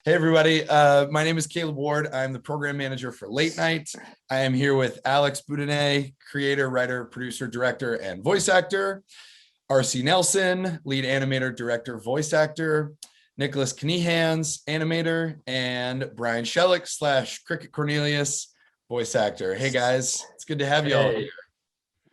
Hey, everybody. My name is Caleb Ward. I'm the program manager for Late Night. I am here with Alex Boudinot, creator, writer, producer, director, and voice actor. RC Nelson, lead animator, director, voice actor. Nicholas Knehans, animator. And Brian Shellick / Cricket Cornelius, voice actor. Hey, guys. It's good to have you all here.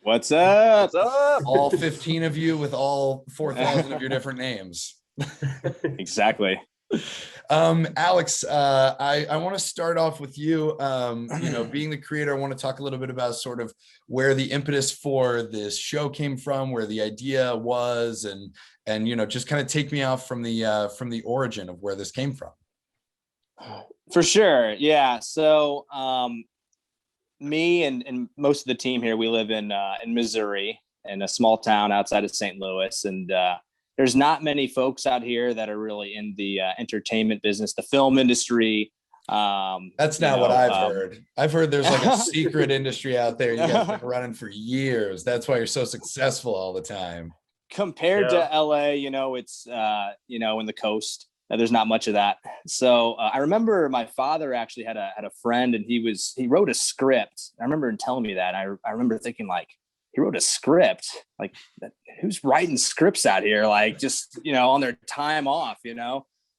What's up? What's up? All 15 of you with all 4,000 of your different names. Exactly. Alex, I want to start off with you. Being the creator, I want to talk a little bit about sort of where the impetus for this show came from, where the idea was, and just kind of take me out from the origin of where this came from. For sure. Yeah. So me and most of the team here, we live in Missouri, in a small town outside of St. Louis, and there's not many folks out here that are really in the entertainment business, the film industry. That's not what I've heard. I've heard there's like a secret industry out there. You guys have been running for years. That's why you're so successful all the time. Compared to LA, it's, in the coast, there's not much of that. So I remember my father actually had a friend, and he wrote a script. I remember him telling me that. I remember thinking, like, he wrote a script, like, who's writing scripts out here? Like, just, on their time off, And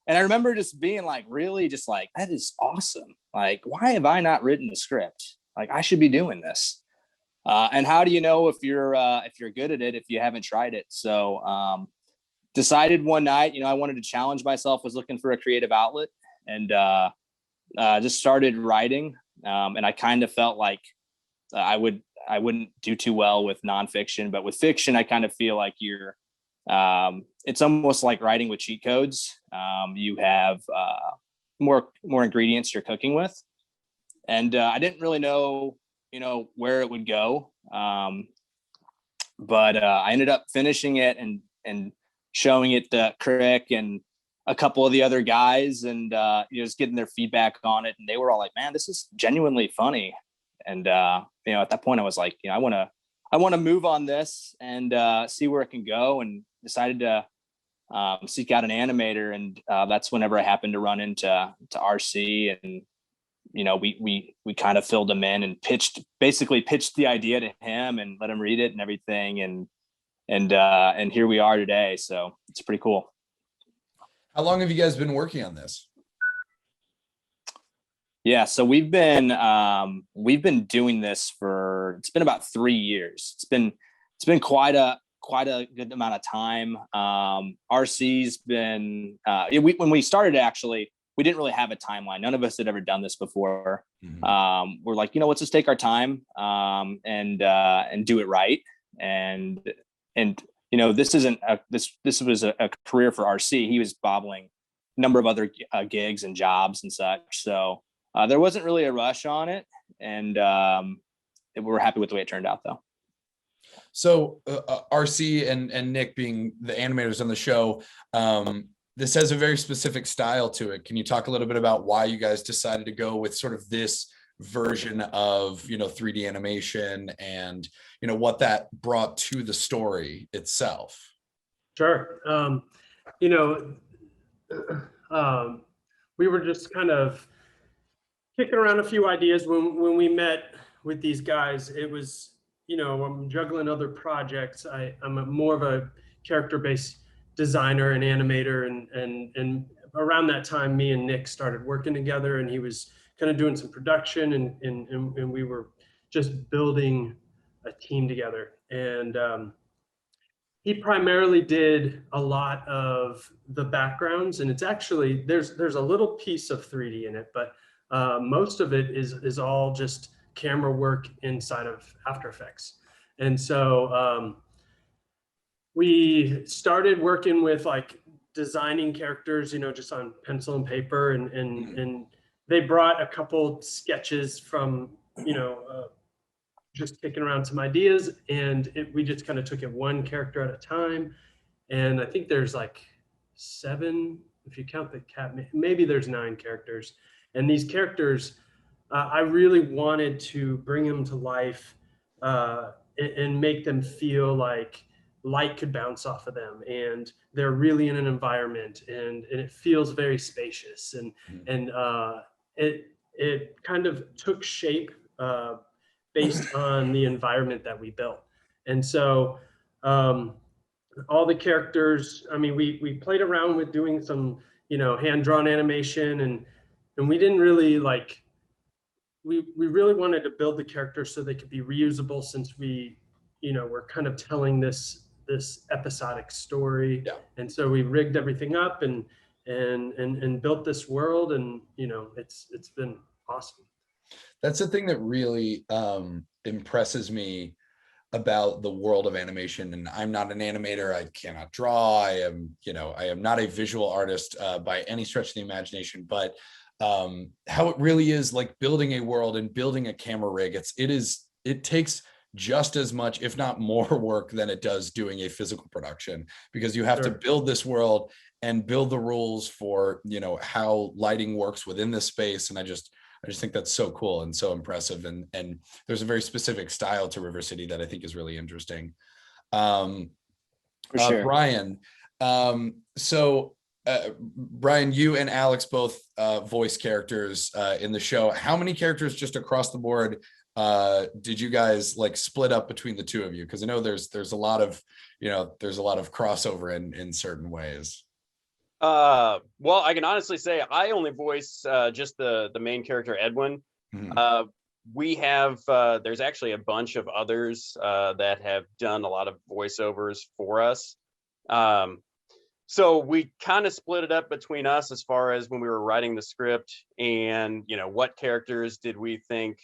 I remember just being like, really just like, that is awesome. Like, why have I not written a script? Like, I should be doing this. And how do you know if you're good at it, if you haven't tried it? So decided one night, I wanted to challenge myself, was looking for a creative outlet, and just started writing. And I kind of felt like I wouldn't do too well with nonfiction, but with fiction, I kind of feel like it's almost like writing with cheat codes. You have more ingredients you're cooking with. And I didn't really know, where it would go. But I ended up finishing it and showing it to Crick and a couple of the other guys, and just getting their feedback on it. And they were all like, man, this is genuinely funny. And, at that point I was like, I want to move on this and see where it can go, and decided to seek out an animator. And that's whenever I happened to run into RC, and, we kind of filled him in and pitched the idea to him and let him read it and everything. And here we are today. So it's pretty cool. How long have you guys been working on this? Yeah, so we've been doing this it's been about 3 years. It's been quite a good amount of time. RC's been when we started, actually, we didn't really have a timeline. None of us had ever done this before. Mm-hmm. We're like, let's just take our time and do it right. And this isn't this was a career for RC. He was bobbling a number of other gigs and jobs and such. So there wasn't really a rush on it, and we were happy with the way it turned out, though. So RC and Nick, being the animators on the show, this has a very specific style to it. Can you talk a little bit about why you guys decided to go with sort of this version of 3D animation, and what that brought to the story itself? Sure. We were just kind of kicking around a few ideas when we met with these guys. It was, I'm juggling other projects. I'm more of a character-based designer and animator, and around that time, me and Nick started working together, and he was kind of doing some production, and we were just building a team together. And he primarily did a lot of the backgrounds, and it's actually, there's a little piece of 3D in it, but most of it is all just camera work inside of After Effects. And so we started working with like designing characters, just on pencil and paper, and they brought a couple sketches from, just kicking around some ideas, and we just kind of took it one character at a time. And I think there's like 7, if you count the cat, maybe there's 9 characters. And these characters, I really wanted to bring them to life and make them feel like light could bounce off of them, and they're really in an environment, and it feels very spacious, and it kind of took shape based on the environment that we built. And so all the characters, I mean, we played around with doing some, hand-drawn animation, and we didn't really like, we really wanted to build the characters so they could be reusable, since we're kind of telling this episodic story. Yeah. And so we rigged everything up and built this world, and it's been awesome. That's the thing that really impresses me about the world of animation. And I'm not an animator. I cannot draw. I am not a visual artist by any stretch of the imagination, but how it really is like building a world and building a camera rig. It takes just as much, if not more work than it does doing a physical production, because you have to build this world and build the rules for, how lighting works within this space. And I just think that's so cool and so impressive. And there's a very specific style to River City that I think is really interesting. For sure. Brian, Brian, you and Alex both voice characters in the show. How many characters just across the board did you guys like split up between the two of you? Because I know there's a lot of crossover in certain ways. Well, I can honestly say I only voice just the main character, Edwin. Mm-hmm. We have there's actually a bunch of others that have done a lot of voiceovers for us. So we kind of split it up between us as far as when we were writing the script, and what characters did we think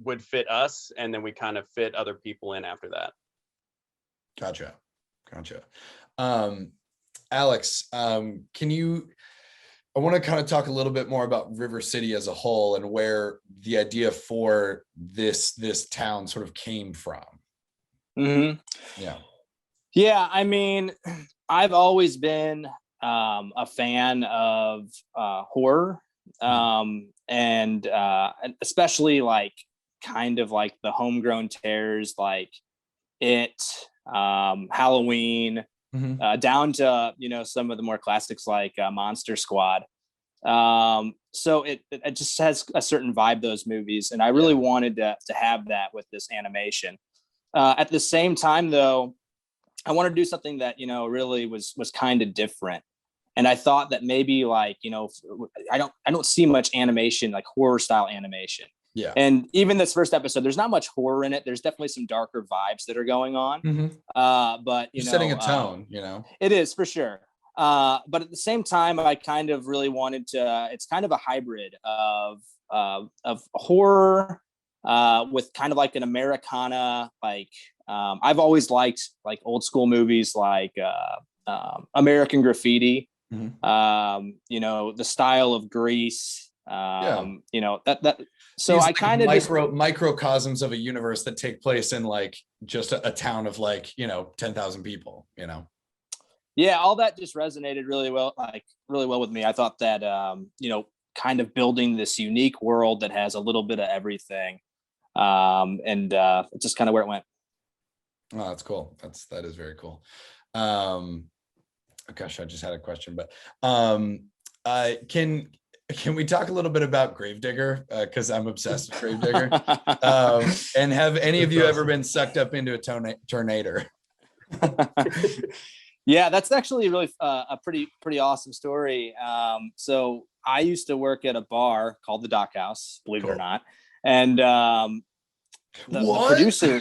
would fit us, and then we kind of fit other people in after that. Gotcha. Alex, I want to kind of talk a little bit more about River City as a whole and where the idea for this town sort of came from. Mm-hmm. Yeah. I mean, I've always been a fan of horror, and especially like kind of like the homegrown terrors, like It, Halloween. Mm-hmm. Down to some of the more classics like Monster Squad. So it just has a certain vibe, those movies, and I really wanted to have that with this animation. At the same time, though, I wanted to do something that really was kind of different, and I thought that maybe like I don't see much animation, like horror style animation. Yeah. And even this first episode, there's not much horror in it. There's definitely some darker vibes that are going on. Mm-hmm. But you're setting a tone, It is for sure. But at the same time, I kind of really wanted to. It's kind of a hybrid of horror with kind of like an Americana. Like I've always liked like old school movies like American Graffiti. Mm-hmm. The style of Grease. That. So I kind of microcosms of a universe that take place in like just a town of like 10,000 people. Yeah, all that just resonated really well with me. I thought that kind of building this unique world that has a little bit of everything, and it's just kind of where it went. Oh, that's cool. That is very cool. Gosh, I just had a question, but can we talk a little bit about Gravedigger? Because I'm obsessed with Gravedigger. And have any of you ever been sucked up into a tornado? Yeah, that's actually really a pretty awesome story. So I used to work at a bar called the Dock House, believe it or not. And the producer,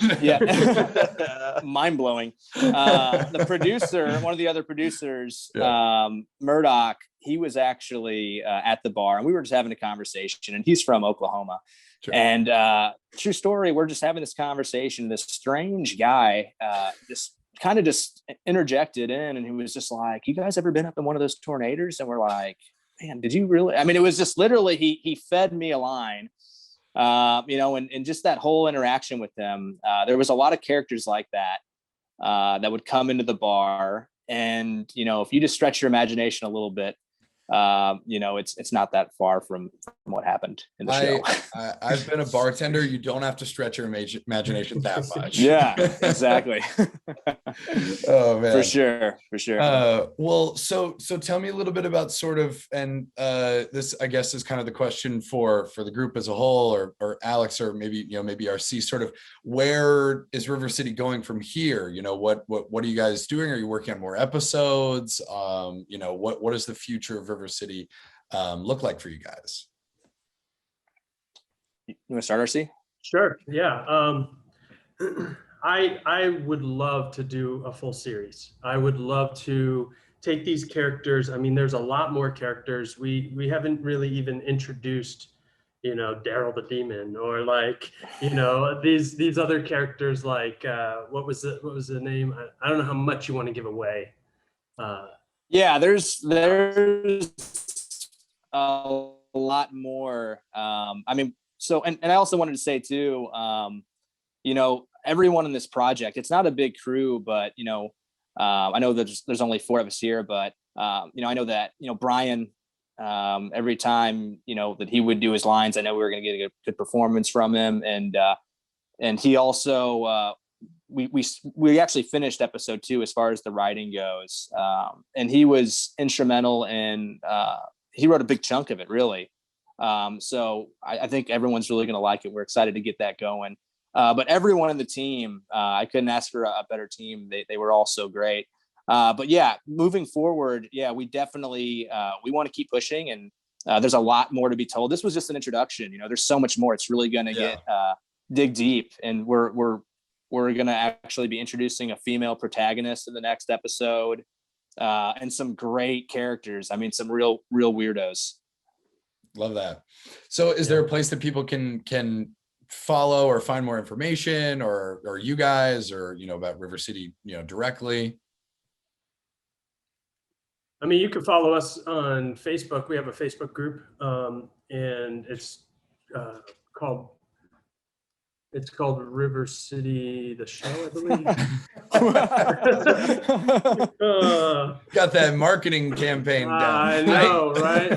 mind blowing. The producer, one of the other producers, Murdoch, he was actually at the bar, and we were just having a conversation, and he's from Oklahoma. Sure. And true story, we're just having this conversation. This strange guy just interjected in, and he was just like, "You guys ever been up in one of those tornadoes?" And we're like, "Man, did you really?" I mean, it was just literally he fed me a line, and just that whole interaction with him. There was a lot of characters like that that would come into the bar, and if you just stretch your imagination a little bit, it's not that far from what happened in the show. I've been a bartender. You don't have to stretch your imagination that much. Yeah, exactly. Oh man, for sure. Well, so tell me a little bit about sort of, and this I guess is kind of the question for the group as a whole, or Alex, or maybe maybe RC, sort of where is River City going from here? What are you guys doing? Are you working on more episodes? What does the future of River City look like for you guys? You want to start, RC? Sure. Yeah. I would love to do a full series. I would love to take these characters. I mean, there's a lot more characters. We haven't really even introduced, Daryl the Demon, or these other characters, like what was the name? I don't know how much you want to give away. Yeah, there's a lot more. And I also wanted to say too, everyone in this project, it's not a big crew, but I know that there's only 4 of us here, but I know that Brian, every time that he would do his lines, I know we were going to get a good performance from him, and he also we actually finished episode 2 as far as the writing goes, and he was instrumental in he wrote a big chunk of it, really. So I think everyone's really going to like it. We're excited to get that going. But everyone in the team, I couldn't ask for a better team. They were all so great. But yeah, moving forward, we definitely we want to keep pushing, and there's a lot more to be told. This was just an introduction. There's so much more. It's really going to get dig deep, and we're going to actually be introducing a female protagonist in the next episode, and some great characters. I mean, some real weirdos. Love that. So is there a place that people can follow or find more information, or you guys, or about River City directly? I mean, you can follow us on Facebook. We have a Facebook group, and it's called River City, the show, I believe. Got that marketing campaign down. I know, right?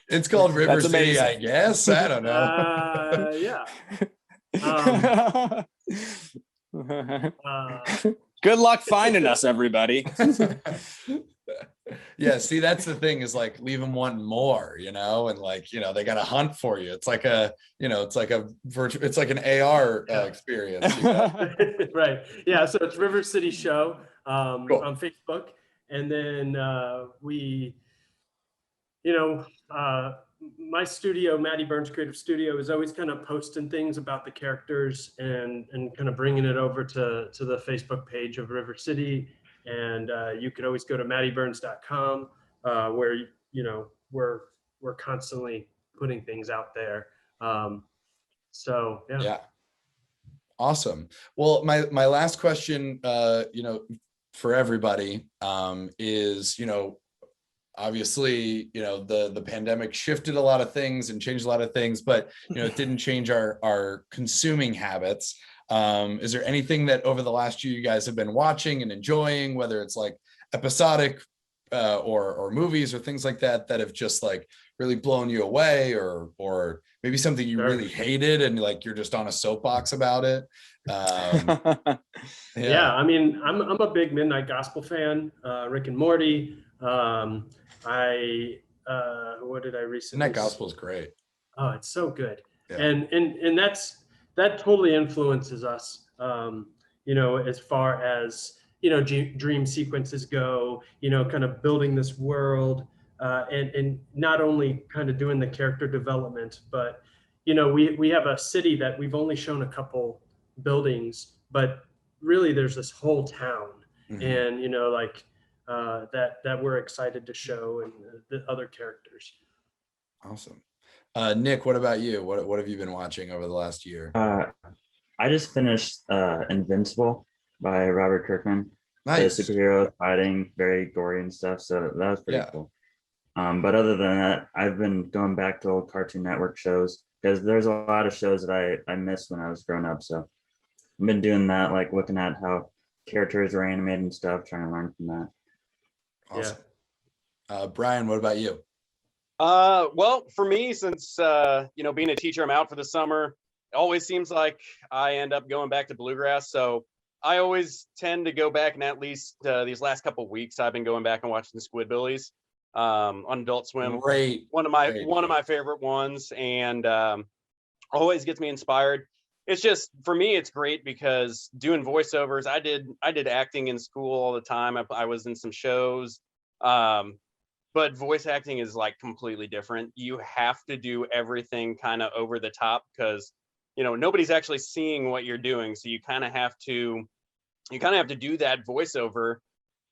It's called River That's City, amazing. I guess. I don't know. Yeah. Good luck finding us, everybody. Yeah, see, that's the thing, is like, leave them wanting more, and they got to hunt for you. It's like it's like an AR experience. Right. Yeah. So it's River City Show Cool. on Facebook, and then my studio, Maddie Burns Creative Studio, is always kind of posting things about the characters and kind of bringing it over to the Facebook page of River City. And you could always go to maddieburns.com, where we're constantly putting things out there. So yeah. Yeah. Awesome. Well, my last question, for everybody, is, obviously, the pandemic shifted a lot of things and changed a lot of things, but it didn't change our consuming habits. Is there anything that over the last year you guys have been watching and enjoying, whether it's like episodic or movies or things like that have just like really blown you away, or maybe something you really hated and like you're just on a soapbox about it? Yeah, I mean, I'm a big Midnight Gospel fan. Rick and Morty. What did I recently? Midnight Gospel is great. Oh, it's so good. Yeah. And that totally influences us, as far as, dream sequences go, kind of building this world, and not only kind of doing the character development, but, we have a city that we've only shown a couple buildings, but really there's this whole town, and, that we're excited to show, and the other characters. Awesome. Nick, what about you? What have you been watching over the last year? I just finished Invincible by Robert Kirkman. Nice. The superhero fighting, very gory and stuff. So that was pretty cool. But other than that, I've been going back to old Cartoon Network shows, because there's a lot of shows that I missed when I was growing up. So I've been doing that, like looking at how characters are animated and stuff, trying to learn from that. Awesome. Brian, what about you? Well, for me, since being a teacher, I'm out for the summer. It always seems like I end up going back to bluegrass. So I always tend to go back, and at least these last couple of weeks, I've been going back and watching the Squidbillies on Adult Swim. Great. One of my favorite ones, and always gets me inspired. It's just, for me, it's great because doing voiceovers, I did acting in school all the time. I was in some shows. But voice acting is like completely different. You have to do everything kind of over the top because, nobody's actually seeing what you're doing. So you kind of have to do that voiceover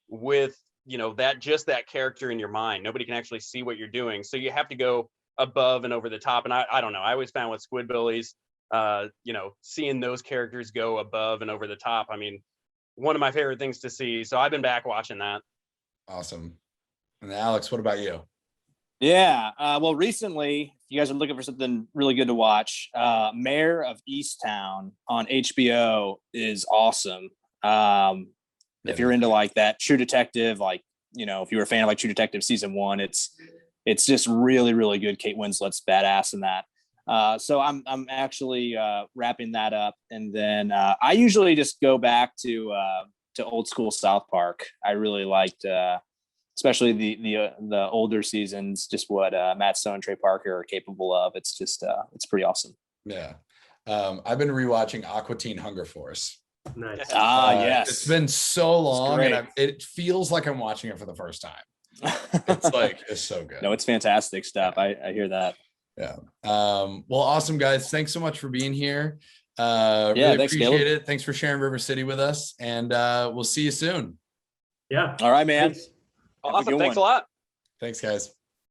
with, that character in your mind. Nobody can actually see what you're doing. So you have to go above and over the top. And I don't know, I always found with Squidbillies, seeing those characters go above and over the top. I mean, one of my favorite things to see. So I've been back watching that. Awesome. And Alex, what about you? Yeah. Well, recently, if you guys are looking for something really good to watch, Mayor of Easttown on HBO is awesome. If you're into like that True Detective, like, if you were a fan of like True Detective season 1, it's just really, really good. Kate Winslet's badass in that. So I'm actually wrapping that up, and then I usually just go back to old school South Park. I really liked. Especially the older seasons, just what Matt Stone and Trey Parker are capable of. It's just it's pretty awesome. Yeah. I've been rewatching Aqua Teen Hunger Force. Nice. Yes. It's been so long, and it feels like I'm watching it for the first time. It's so good. No, it's fantastic stuff. I hear that. Yeah. Well, awesome, guys. Thanks so much for being here. Really thanks, appreciate Caleb. it. Thanks for sharing River City with us, and we'll see you soon. Yeah. All right, man. Thanks. Awesome. Thanks a lot. Thanks, guys.